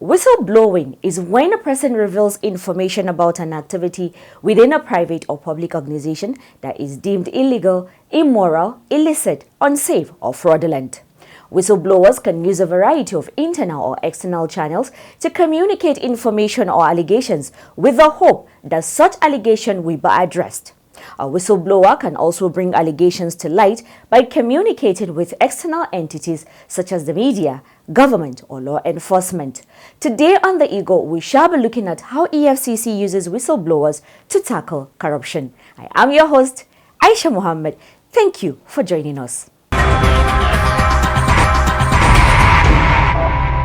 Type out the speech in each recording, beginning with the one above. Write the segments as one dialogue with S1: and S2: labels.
S1: Whistleblowing is when a person reveals information about an activity within a private or public organization that is deemed illegal, immoral, illicit, unsafe, or fraudulent. Whistleblowers can use a variety of internal or external channels to communicate information or allegations with the hope that such allegation will be addressed. A whistleblower can also bring allegations to light by communicating with external entities such as the media, government, or law enforcement. Today on The Eagle, we shall be looking at how EFCC uses whistleblowers to tackle corruption. I am your host, Aisha Mohammed. Thank you for joining us.
S2: We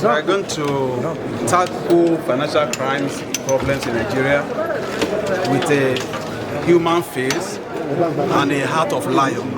S2: are going to tackle financial crimes problems in Nigeria with a human face and a heart of lion.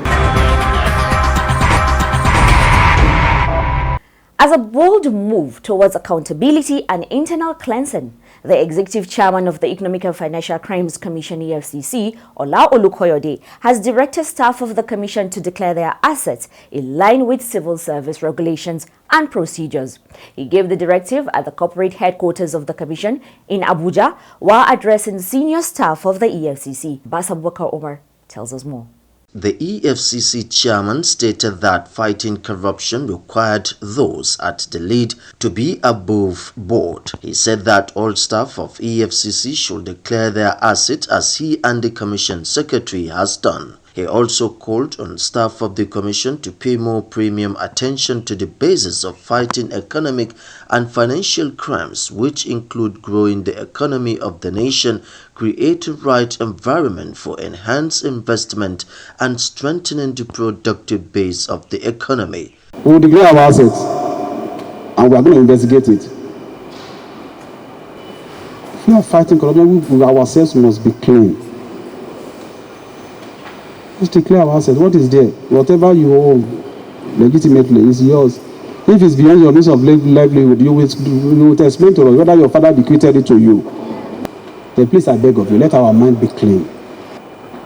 S1: As a bold move towards accountability and internal cleansing, the Executive Chairman of the Economic and Financial Crimes Commission (EFCC), Ola Olukoyode, has directed staff of the Commission to declare their assets in line with civil service regulations and procedures. He gave the directive at the corporate headquarters of the Commission in Abuja while addressing senior staff of the EFCC. Basa Bukar Omar tells us more.
S3: The EFCC chairman stated that fighting corruption required those at the lead to be above board. He said that all staff of EFCC should declare their assets as he and the commission secretary has done. He also called on staff of the commission to pay more premium attention to the basis of fighting economic and financial crimes, which include growing the economy of the nation, creating the right environment for enhanced investment, and strengthening the productive base of the economy.
S4: We will declare our assets and we are going to investigate it. If we are fighting corruption, ourselves must be clean. Just declare our assets. What is there? Whatever you own legitimately is yours. If it's beyond your means of livelihood, you will explain to us whether your father bequeathed it to you. Then please, I beg of you, let our mind be clean.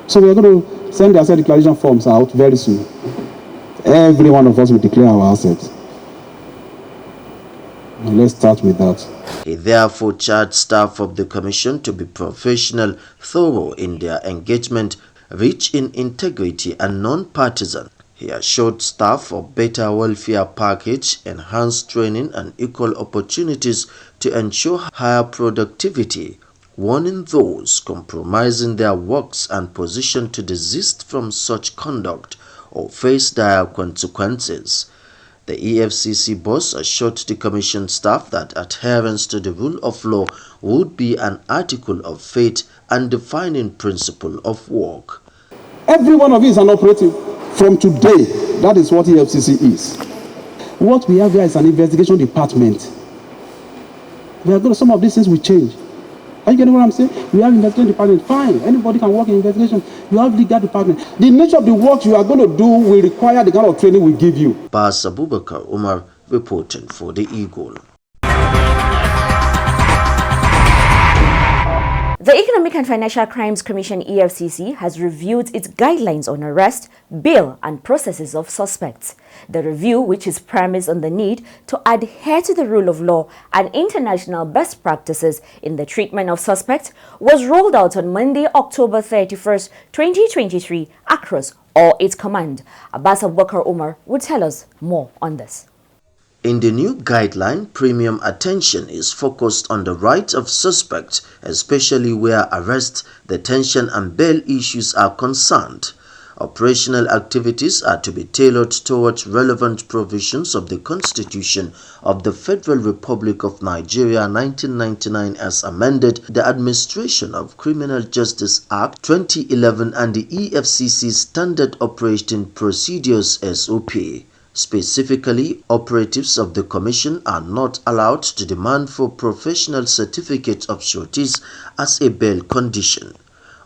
S4: So we are going to send the asset declaration forms out very soon. Every one of us will declare our assets. Now let's start with that.
S3: He therefore charged staff of the commission to be professional, thorough in their engagement, rich in integrity and non-partisan. He assured staff of better welfare package, enhanced training and equal opportunities to ensure higher productivity, warning those compromising their works and position to desist from such conduct or face dire consequences. The EFCC boss assured the commission staff that adherence to the rule of law would be an article of faith and defining principle of work.
S4: Every one of you is an operative from today. That is what EFCC is. What we have here is an investigation department. We are going to, some of these things will change. Are you getting what I'm saying? We have investigation department. Fine. Anybody can work in investigation. You have legal department. The nature of the work you are going to do will require the kind of training we give you.
S3: Basa Bukar Omar reporting for The Eagle.
S1: The Economic and Financial Crimes Commission (EFCC) has reviewed its guidelines on arrest, bail, and processes of suspects. The review, which is premised on the need to adhere to the rule of law and international best practices in the treatment of suspects, was rolled out on Monday, October 31st, 2023, across all its command. Abbas Abubakar Umar will tell us more on this.
S3: In the new guideline, premium attention is focused on the rights of suspects, especially where arrest, detention, and bail issues are concerned. Operational activities are to be tailored towards relevant provisions of the Constitution of the Federal Republic of Nigeria 1999 as amended, the Administration of Criminal Justice Act 2011 and the EFCC Standard Operating Procedures SOP. Specifically, operatives of the Commission are not allowed to demand for professional certificate of sureties as a bail condition.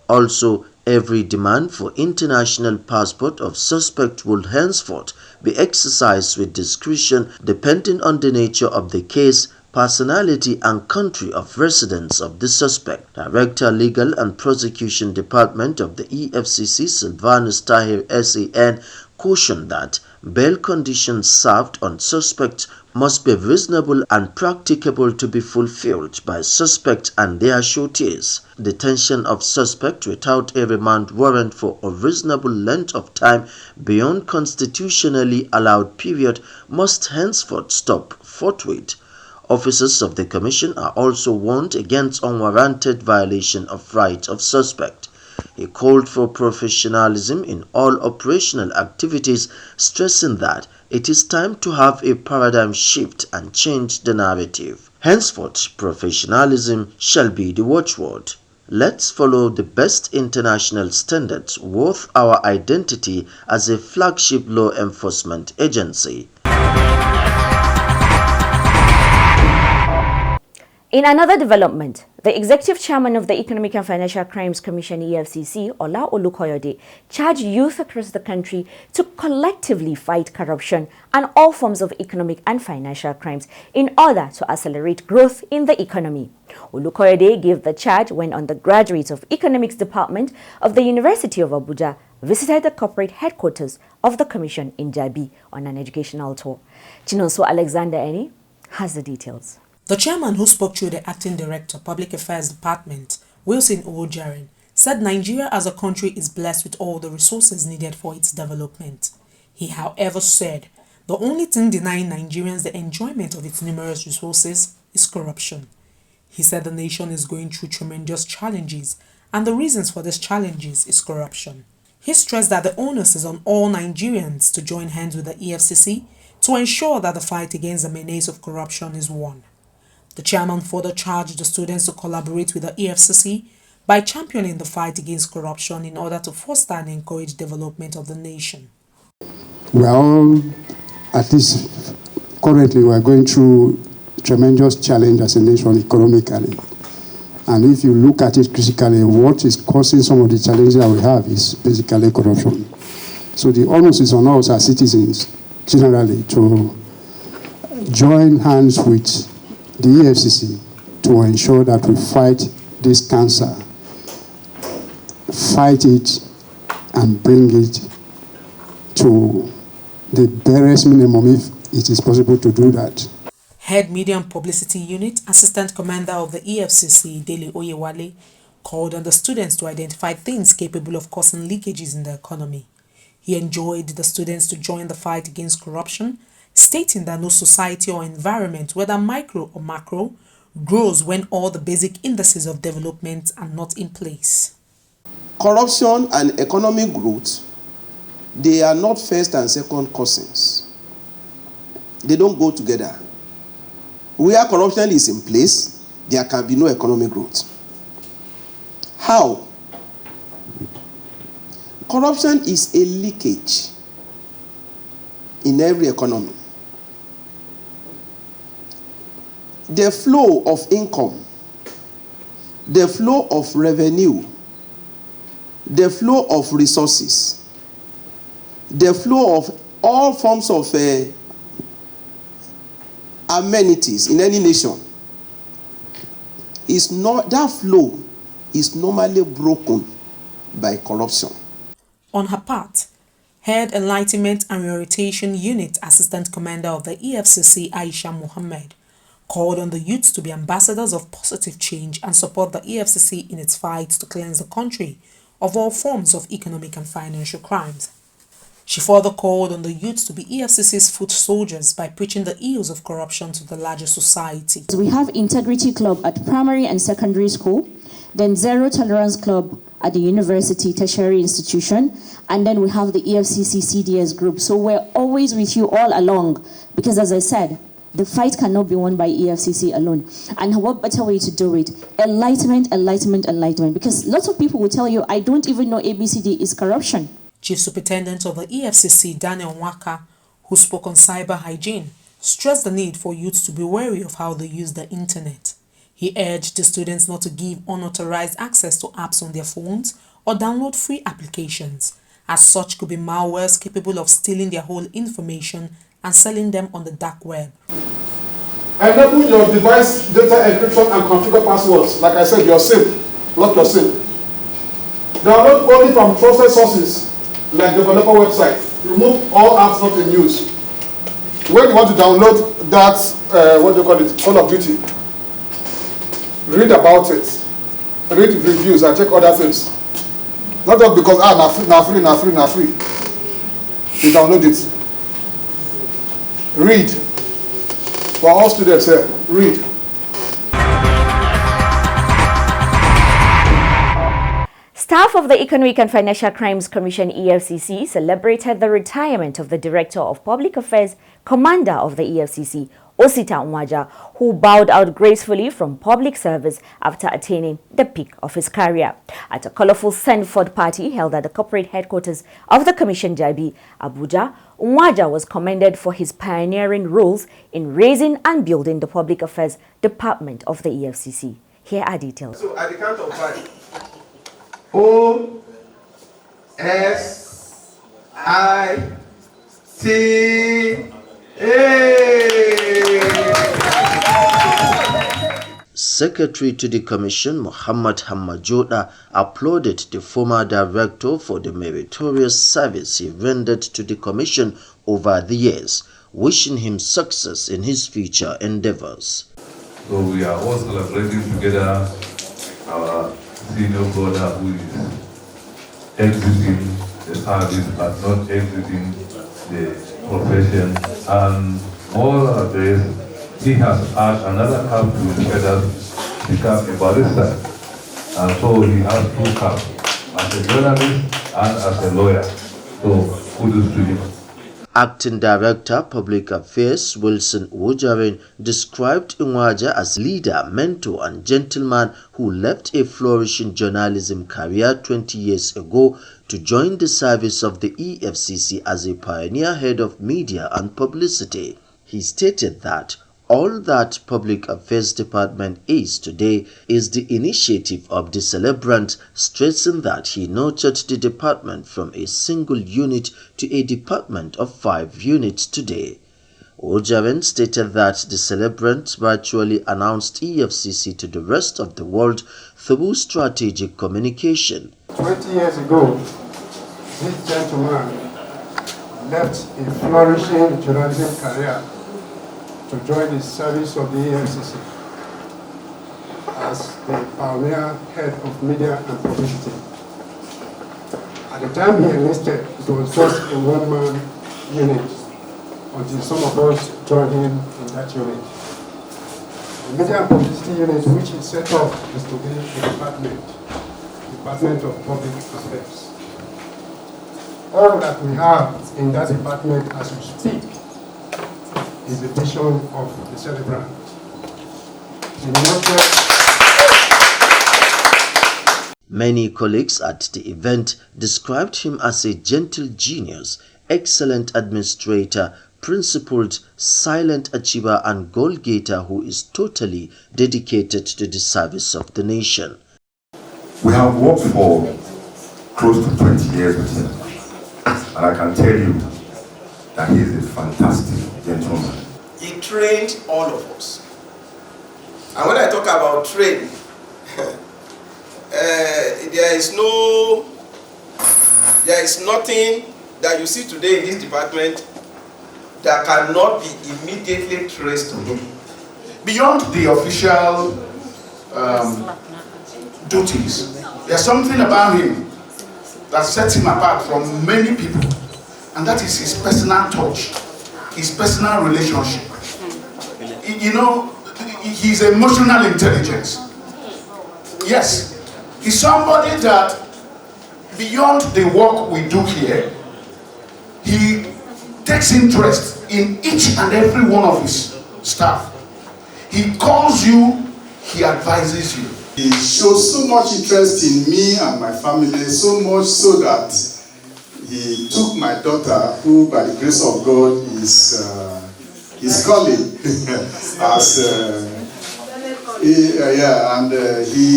S3: Also, every demand for international passport of suspect will henceforth be exercised with discretion depending on the nature of the case, personality and country of residence of the suspect. Director Legal and Prosecution Department of the EFCC, Sylvanus Tahir SAN, cautioned that bail conditions served on suspects must be reasonable and practicable to be fulfilled by suspects and their sureties. Detention of suspect without a remand warrant for a reasonable length of time beyond constitutionally allowed period must henceforth stop forthwith. Officers of the Commission are also warned against unwarranted violation of rights of suspect. He called for professionalism in all operational activities, stressing that it is time to have a paradigm shift and change the narrative. Henceforth, professionalism shall be the watchword. Let's follow the best international standards worth our identity as a flagship law enforcement agency.
S1: In another development, the Executive Chairman of the Economic and Financial Crimes Commission (EFCC), Ola Olukoyede, charged youth across the country to collectively fight corruption and all forms of economic and financial crimes in order to accelerate growth in the economy. Olukoyede gave the charge when undergraduates of Economics Department of the University of Abuja visited the corporate headquarters of the Commission in Jabi on an educational tour. Chinonso Alexander Eni has the details.
S5: The chairman, who spoke through the acting director, Public Affairs Department, Wilson Owojaren, said Nigeria as a country is blessed with all the resources needed for its development. He, however, said the only thing denying Nigerians the enjoyment of its numerous resources is corruption. He said the nation is going through tremendous challenges, and the reasons for these challenges is corruption. He stressed that the onus is on all Nigerians to join hands with the EFCC to ensure that the fight against the menace of corruption is won. The chairman further charged the students to collaborate with the EFCC by championing the fight against corruption in order to foster and encourage development of the nation.
S4: Well, at least currently we are going through tremendous challenge as a nation economically. And if you look at it critically, what is causing some of the challenges that we have is basically corruption. So the onus is on us as citizens generally to join hands with the EFCC to ensure that we fight this cancer, fight it and bring it to the barest minimum if it is possible to do that.
S5: Head Media and Publicity Unit, Assistant Commander of the EFCC, Dele Oyewale, called on the students to identify things capable of causing leakages in the economy. He enjoined the students to join the fight against corruption, stating that no society or environment, whether micro or macro, grows when all the basic indices of development are not in place.
S6: Corruption and economic growth, they are not first and second cousins. They don't go together. Where corruption is in place, there can be no economic growth. How? Corruption is a leakage in every economy. The flow of income, the flow of revenue, the flow of resources, the flow of all forms of amenities in any nation is not, that flow is normally broken by corruption.
S5: On her part, Head Enlightenment and Reorientation Unit Assistant Commander of the EFCC, Aisha Mohammed, called on the youths to be ambassadors of positive change and support the EFCC in its fight to cleanse the country of all forms of economic and financial crimes. She further called on the youths to be EFCC's foot soldiers by preaching the ills of corruption to the larger society.
S7: We have Integrity Club at primary and secondary school, then Zero Tolerance Club at the university tertiary institution, and then we have the EFCC CDS group. So we're always with you all along because, as I said, the fight cannot be won by EFCC alone. And what better way to do it? Enlightenment, enlightenment, enlightenment. Because lots of people will tell you, I don't even know ABCD is corruption.
S5: Chief Superintendent of the EFCC, Daniel Nwaka, who spoke on cyber hygiene, stressed the need for youth to be wary of how they use the internet. He urged the students not to give unauthorized access to apps on their phones or download free applications, as such could be malwares capable of stealing their whole information and selling them on the dark web.
S8: Enable your device data encryption and configure passwords. Like I said, your SIM, lock your SIM. Download only from trusted sources like developer website. Remove all apps not in use. When you want to download that, what do you call it, Call of Duty, read about it. Read reviews and check other things. Not just because, na free. You download it. Read. For all students here, read.
S1: Staff of the Economic and Financial Crimes Commission EFCC celebrated the retirement of the Director of Public Affairs, Commander of the EFCC, Osita Nwaja, who bowed out gracefully from public service after attaining the peak of his career. At a colorful Sanford party held at the corporate headquarters of the Commission Jabi, Abuja, Nwaja was commended for his pioneering roles in raising and building the Public Affairs Department of the EFCC. Here are details.
S6: So at the count of 5. O S I T A.
S3: Secretary to the Commission, Muhammad Hamajoda, applauded the former director for the meritorious service he rendered to the Commission over the years, wishing him success in his future endeavors.
S9: So we are all celebrating together our senior brother who is exiting the service but not exiting the profession, and more of this, he has asked another cap to his feathers to become a barrister, and so he has 2 caps, as a journalist and as a lawyer. So kudos to him.
S3: Acting Director, Public Affairs, Wilson Wojarin, described Nwaja as leader, mentor and gentleman who left a flourishing journalism career 20 years ago to join the service of the EFCC as a pioneer head of media and publicity. He stated that all that Public Affairs Department is today is the initiative of the celebrant, stressing that he nurtured the department from a single unit to a department of 5 units today. Ojaven stated that the celebrant virtually announced EFCC to the rest of the world through strategic communication.
S8: 20 years ago, this gentleman left a flourishing journalism career to join the service of the EFCC as the pioneer head of media and publicity. At the time he enlisted, it was just a 1-man unit until some of us joined him in that unit. The media and publicity unit, which he set up, is today the Department of Public Affairs. All that we have in that department as we speak is the vision of the celebrant.
S3: Many colleagues at the event described him as a gentle genius, excellent administrator, principled, silent achiever and goal-getter who is totally dedicated to the service of the nation.
S10: We have worked for close to 20 years with him, and I can tell you that he is a fantastic gentleman.
S6: He trained all of us. And when I talk about training, there is nothing that you see today in this department that cannot be immediately traced to him.
S11: Beyond the official duties, there's something about him that sets him apart from many people, and that is his personal touch, his personal relationship. You know, his emotional intelligence. Yes, he's somebody that beyond the work we do here, he takes interest in each and every one of his staff. He calls you, he advises you.
S12: He shows so much interest in me and my family, so much so that he took my daughter, who by the grace of God is his colleague, as he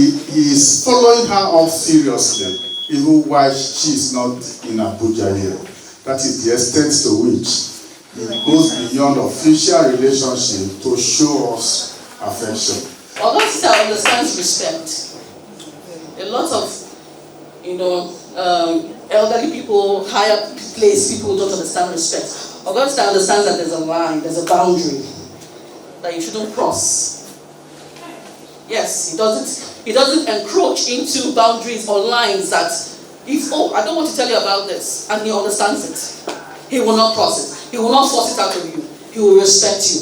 S12: is following her up seriously, even while she is not in Abuja here. That is the extent to which he goes beyond official relationship to show us affection.
S13: Augustus understands respect. A lot of, elderly people, higher placed people don't understand respect. Augustus understands that there's a line, there's a boundary that you shouldn't cross. Yes, he doesn't encroach into boundaries or lines that I don't want to tell you about this, and he understands it. He will not cross it. He will not force it out of you. He will respect you.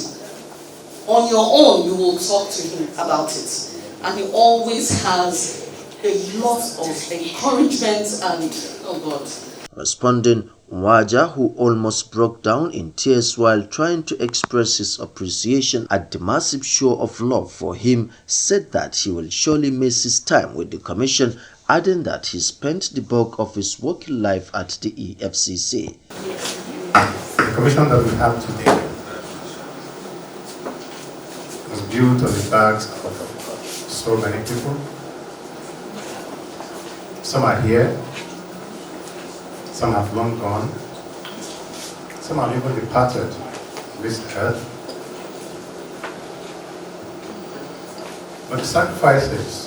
S13: On your own, you will talk to him about it. And he always has a lot of encouragement and, oh God.
S3: Responding, Nwaja, who almost broke down in tears while trying to express his appreciation at the massive show of love for him, said that he will surely miss his time with the commission, adding that he spent the bulk of his working life at the EFCC.
S10: The commission that we have today was built on the backs of so many people. Some are here, some have long gone, some have even departed this earth. But the sacrifices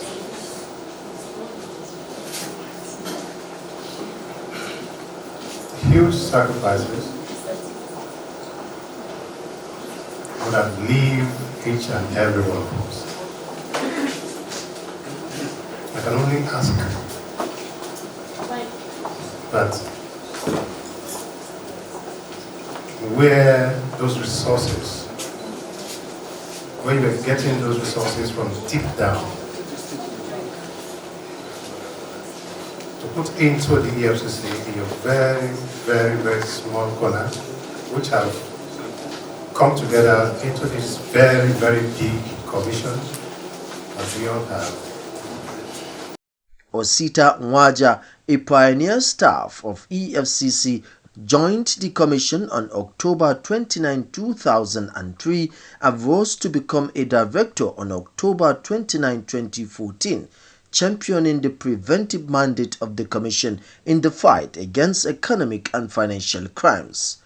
S10: huge sacrifices would have lived each and every one of us. I can only ask that where those resources, where you are getting those resources from deep down, to put into the EFCC in your very, very, very small corner, which have come together into this very, very big commission that we all have.
S3: Osita Nwaja, a pioneer staff of EFCC, joined the commission on October 29, 2003 and rose to become a director on October 29, 2014, championing the preventive mandate of the commission in the fight against economic and financial crimes.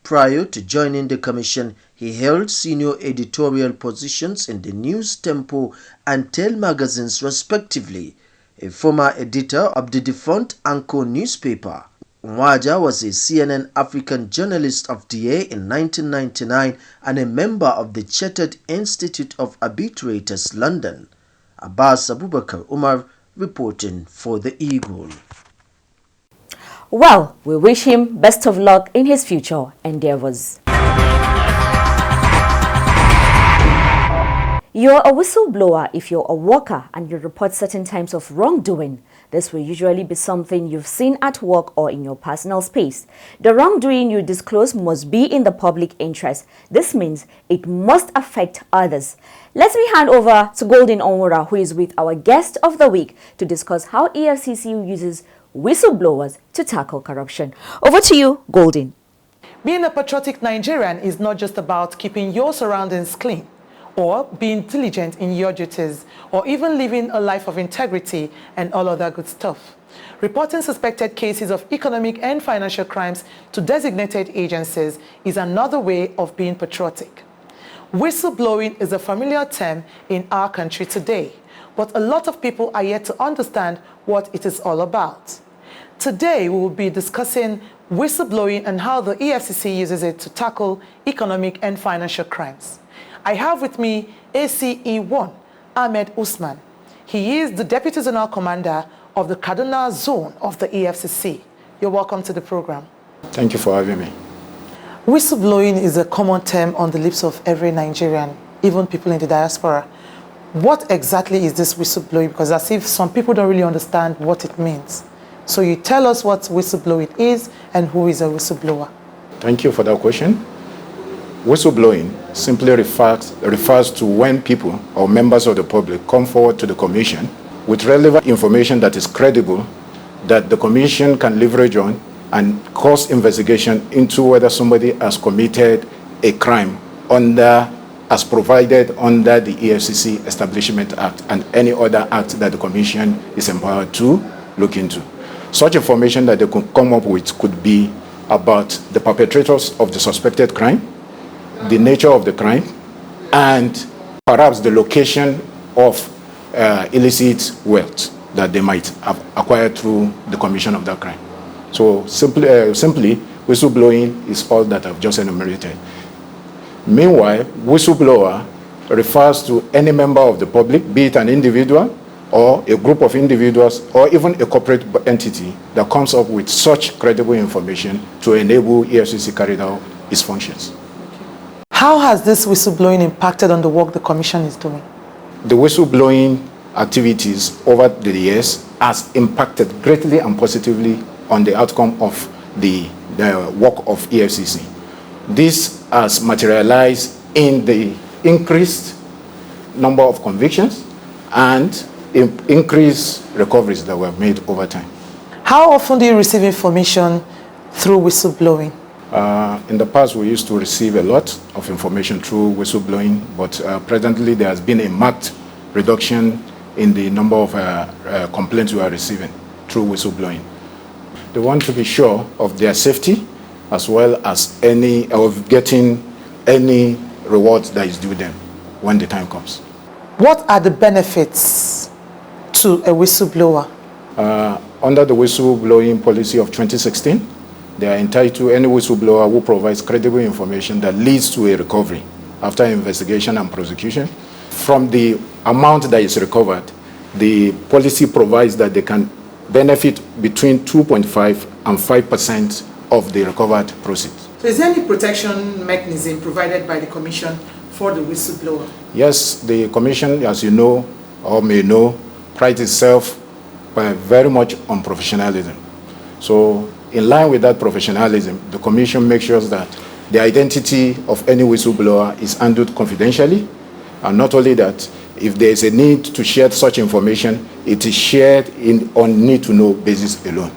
S3: Prior to joining the commission, he held senior editorial positions in the News Tempo and Tel magazines respectively. A former editor of the defunct Anchor newspaper, Nwaja was a CNN African Journalist of the Year in 1999 and a member of the Chartered Institute of Arbitrators, London. Abbas Abubakar Umar reporting for the Eagle.
S1: Well, we wish him best of luck in his future endeavors. You're a whistleblower if you're a worker and you report certain types of wrongdoing. This will usually be something you've seen at work or in your personal space. The wrongdoing you disclose must be in the public interest. This means it must affect others. Let me hand over to Golden Onwura, who is with our guest of the week, to discuss how EFCC uses whistleblowers to tackle corruption. Over to you, Golden.
S5: Being a patriotic Nigerian is not just about keeping your surroundings clean, or being diligent in your duties, or even living a life of integrity and all other good stuff. Reporting suspected cases of economic and financial crimes to designated agencies is another way of being patriotic. Whistleblowing is a familiar term in our country today, but a lot of people are yet to understand what it is all about. Today, we will be discussing whistleblowing and how the EFCC uses it to tackle economic and financial crimes. I have with me ACE1, Ahmed Usman. He is the Deputy Zonal Commander of the Kaduna Zone of the EFCC. You're welcome to the program.
S14: Thank you for having me.
S5: Whistleblowing is a common term on the lips of every Nigerian, even people in the diaspora. What exactly is this whistleblowing? Because as if some people don't really understand what it means. So you tell us what whistleblowing is and who is a whistleblower.
S14: Thank you for that question. Whistleblowing simply refers to when people or members of the public come forward to the commission with relevant information that is credible, that the commission can leverage on and cause investigation into whether somebody has committed a crime as provided under the EFCC Establishment Act and any other act that the Commission is empowered to look into. Such information that they could come up with could be about the perpetrators of the suspected crime, the nature of the crime, and perhaps the location of illicit wealth that they might have acquired through the commission of that crime. So simply, whistleblowing is all that I've just enumerated. Meanwhile, whistleblower refers to any member of the public, be it an individual or a group of individuals or even a corporate entity that comes up with such credible information to enable EFCC carry out its functions.
S5: How has this whistleblowing impacted on the work the Commission is doing?
S14: The whistleblowing activities over the years has impacted greatly and positively on the outcome of the work of EFCC. This has materialized in the increased number of convictions and increased recoveries that were made over time.
S5: How often do you receive information through whistleblowing?
S14: In the past, we used to receive a lot of information through whistleblowing, but presently there has been a marked reduction in the number of complaints we are receiving through whistleblowing. They want to be sure of their safety as well as getting any rewards that is due them when the time comes.
S5: What are the benefits to a whistleblower?
S14: Under the whistleblowing policy of 2016, they are entitled to any whistleblower who provides credible information that leads to a recovery after investigation and prosecution. From the amount that is recovered, the policy provides that they can benefit between 2.5 and 5% of the recovered proceeds.
S5: So is there any protection mechanism provided by the Commission for the whistleblower?
S14: Yes, the Commission, as you know or may know, prides itself very much on professionalism. So in line with that professionalism, the Commission makes sure that the identity of any whistleblower is handled confidentially, and not only that, if there is a need to share such information, it is shared on need-to-know basis alone.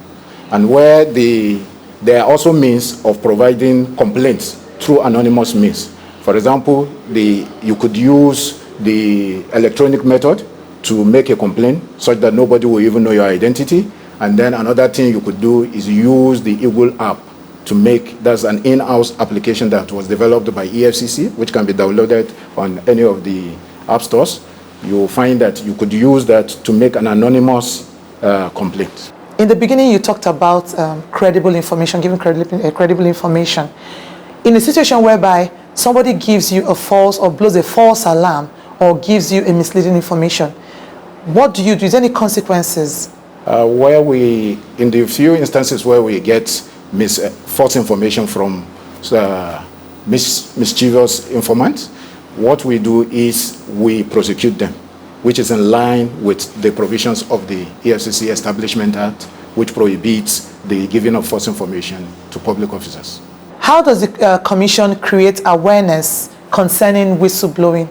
S14: And where there are also means of providing complaints through anonymous means. For example, you could use the electronic method to make a complaint such that nobody will even know your identity. And then another thing you could do is use the Eagle app to that's an in-house application that was developed by EFCC, which can be downloaded on any of the app stores. You'll find that you could use that to make an anonymous complaint.
S5: In the beginning, you talked about credible information, giving credible information. In a situation whereby somebody gives you a false or blows a false alarm or gives you a misleading information, what do you do? Is there any consequences? In the few instances where we get false information from mischievous informants, what we do is we prosecute them, which is in line with the provisions of the EFCC Establishment Act, which prohibits the giving of false information to public officers. How does the Commission create awareness concerning whistleblowing?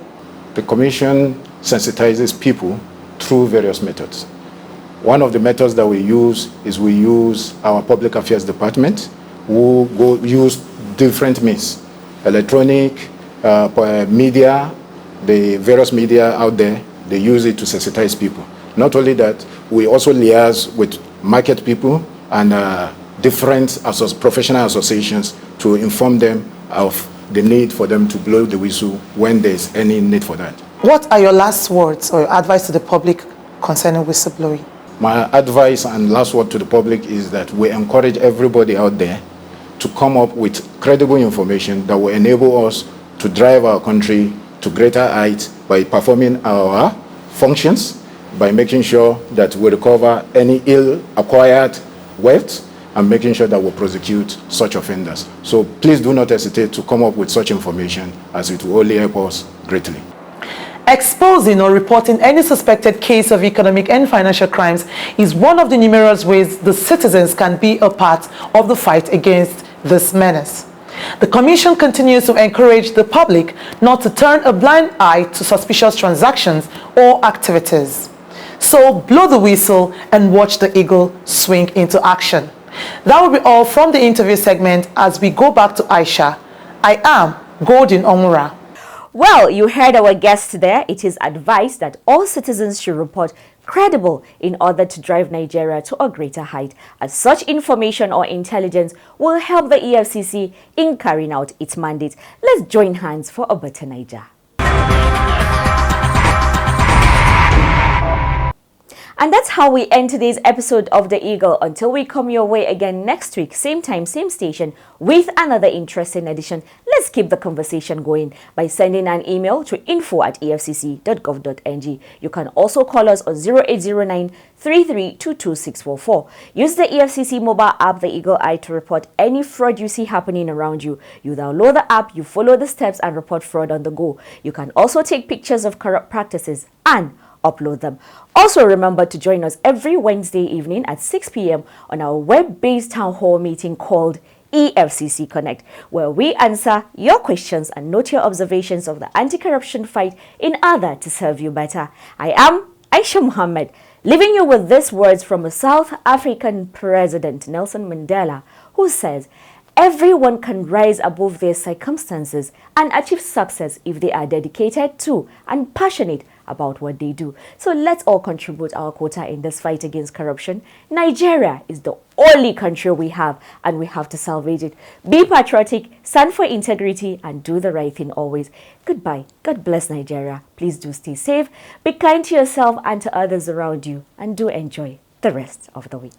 S14: The Commission sensitizes people through various methods. One of the methods that we use is we use our Public Affairs Department, who use different means, electronic, media, the various media out there, they use it to sensitize people. Not only that, we also liaise with market people and different professional associations to inform them of the need for them to blow the whistle when there's any need for that.
S5: What are your last words or your advice to the public concerning whistleblowing?
S14: My advice and last word to the public is that we encourage everybody out there to come up with credible information that will enable us to drive our country to greater heights by performing our functions, by making sure that we recover any ill-acquired wealth, and making sure that we prosecute such offenders. So please do not hesitate to come up with such information, as it will only help us greatly.
S5: Exposing or reporting any suspected case of economic and financial crimes is one of the numerous ways the citizens can be a part of the fight against this menace. The Commission continues to encourage the public not to turn a blind eye to suspicious transactions or activities. So blow the whistle and watch the eagle swing into action.
S15: That will be all from the interview segment as we go back to Aisha. I am Golden Omura.
S1: Well, you heard our guest there. It is advised that all citizens should report credible in order to drive Nigeria to a greater height, as such information or intelligence will help the EFCC in carrying out its mandate. Let's join hands for a better Niger. And that's how we end today's episode of The Eagle. Until we come your way again next week, same time, same station, with another interesting edition, let's keep the conversation going by sending an email to info@efcc.gov.ng. You can also call us on 0809 3322644. Use the EFCC mobile app, The Eagle Eye, to report any fraud you see happening around you. You download the app, you follow the steps and report fraud on the go. You can also take pictures of corrupt practices and upload them. Also remember to join us every Wednesday evening at 6 p.m. on our web-based town hall meeting called EFCC Connect, where we answer your questions and note your observations of the anti-corruption fight in order to serve you better. I am Aisha Muhammad, leaving you with these words from a South African president, Nelson Mandela, who says, "Everyone can rise above their circumstances and achieve success if they are dedicated to and passionate about what they do." So let's all contribute our quota in this fight against corruption. Nigeria is the only country we have, and we have to salvage it. Be patriotic, stand for integrity, and do the right thing always. Goodbye. God bless Nigeria. Please do stay safe, be kind to yourself and to others around you, and do enjoy the rest of the week.